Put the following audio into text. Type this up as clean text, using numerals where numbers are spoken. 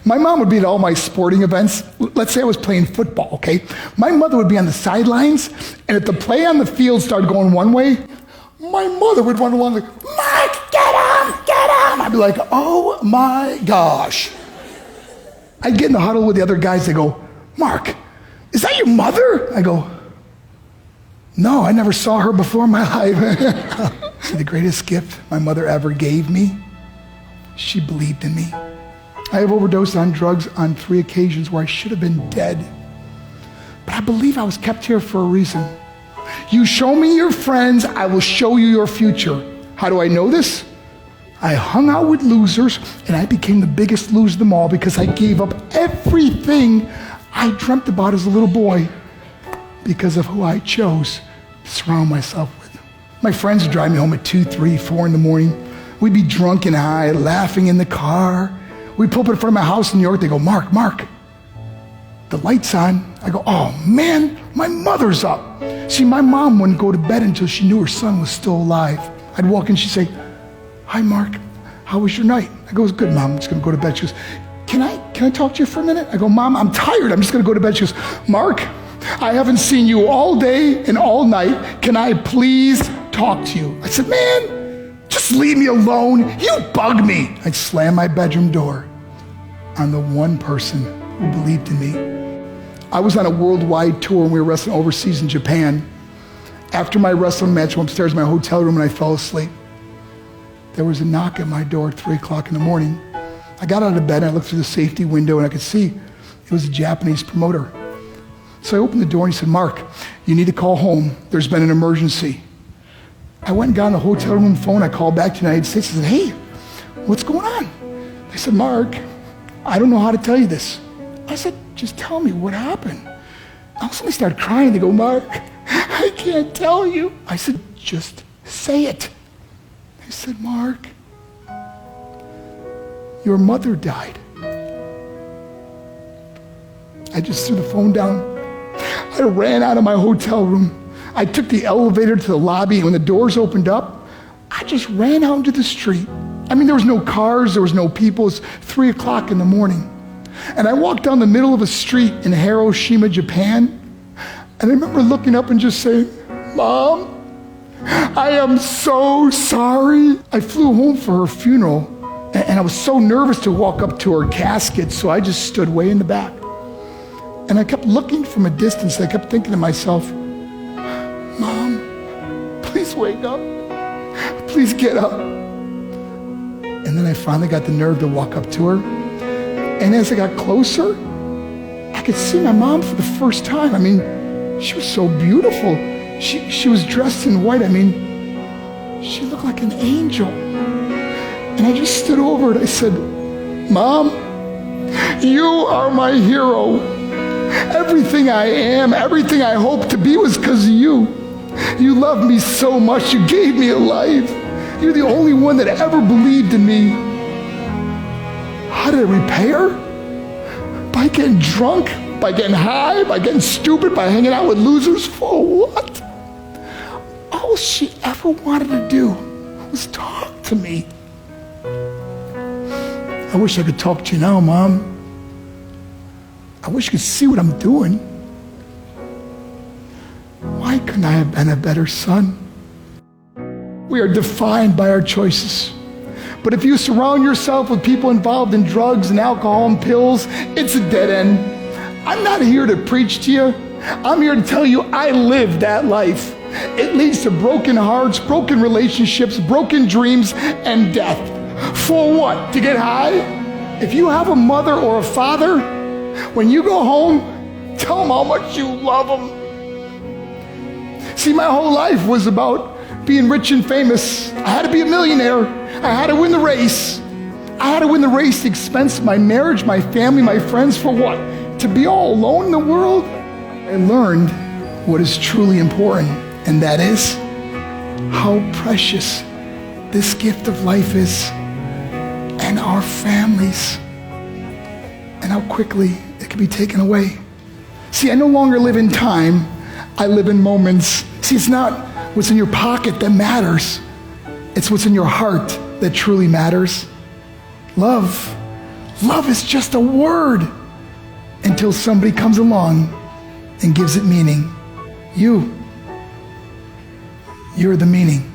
My mom would be at all my sporting events. Let's say I was playing football, okay? My mother would be on the sidelines, and if the play on the field started going one way, my mother would run along like, Mark, get him, get him. I'd be like, oh my gosh. I'd get in the huddle with the other guys. They go, Mark, is that your mother? I go, no, I never saw her before in my life. See, the greatest gift my mother ever gave me, she believed in me. I have overdosed on drugs on 3 occasions where I should have been dead. But I believe I was kept here for a reason. You show me your friends, I will show you your future. How do I know this? I hung out with losers, and I became the biggest loser of them all because I gave up everything I dreamt about as a little boy because of who I chose to surround myself with. My friends would drive me home at 2, 3, 4 in the morning. We'd be drunk and high, laughing in the car. We'd pull up in front of my house in New York. They go, Mark, the light's on. I go, oh man, my mother's up. See, my mom wouldn't go to bed until she knew her son was still alive. I'd walk in, she'd say, hi, Mark, how was your night? I go, it was good, Mom, I'm just gonna go to bed. She goes, can I talk to you for a minute? I go, Mom, I'm tired, I'm just gonna go to bed. She goes, Mark, I haven't seen you all day and all night. Can I please talk to you? I said, man, just leave me alone. You bug me. I'd slam my bedroom door on the one person who believed in me. I was on a worldwide tour and we were wrestling overseas in Japan. After my wrestling match, I went upstairs in my hotel room and I fell asleep. There was a knock at my door at 3 o'clock in the morning. I got out of bed and I looked through the safety window and I could see it was a Japanese promoter. So I opened the door and he said, Mark, you need to call home. There's been an emergency. I went and got on the hotel room phone. I called back to the United States. I said, hey, what's going on? They said, Mark, I don't know how to tell you this. I said, just tell me what happened. All of a sudden they started crying. They go, Mark, I can't tell you. I said, just say it. They said, Mark, your mother died. I just threw the phone down. I ran out of my hotel room. I took the elevator to the lobby, and when the doors opened up, I just ran out into the street. I mean, there was no cars, there was no people. It was 3 o'clock in the morning. And I walked down the middle of a street in Hiroshima, Japan, and I remember looking up and just saying, Mom, I am so sorry. I flew home for her funeral, and I was so nervous to walk up to her casket, so I just stood way in the back. And I kept looking from a distance. I kept thinking to myself, Mom, please wake up. Please get up. And then I finally got the nerve to walk up to her. And as I got closer, I could see my mom for the first time. I mean, she was so beautiful. She was dressed in white. I mean, she looked like an angel. And I just stood over it. I said, Mom, you are my hero. Everything I am, everything I hope to be was because of you. You loved me so much. You gave me a life. You're the only one that ever believed in me. How did I repay her? By getting drunk, by getting high, by getting stupid, by hanging out with losers? For what? All she ever wanted to do was talk to me. I wish I could talk to you now, Mom. I wish you could see what I'm doing. Why couldn't I have been a better son? We are defined by our choices. But if you surround yourself with people involved in drugs and alcohol and pills, it's a dead end. I'm not here to preach to you. I'm here to tell you I lived that life. It leads to broken hearts, broken relationships, broken dreams, and death. For what? To get high? If you have a mother or a father, when you go home, tell them how much you love them. See, my whole life was about being rich and famous. I had to be a millionaire. I had to win the race. I had to win the race at the expense of my marriage, my family, my friends. For what? To be all alone in the world? I learned what is truly important, and that is how precious this gift of life is, and our families, and how quickly it can be taken away. See, I no longer live in time. I live in moments. See, it's not what's in your pocket that matters. It's what's in your heart that truly matters. Love Love is just a word until somebody comes along and gives it meaning. You're the meaning.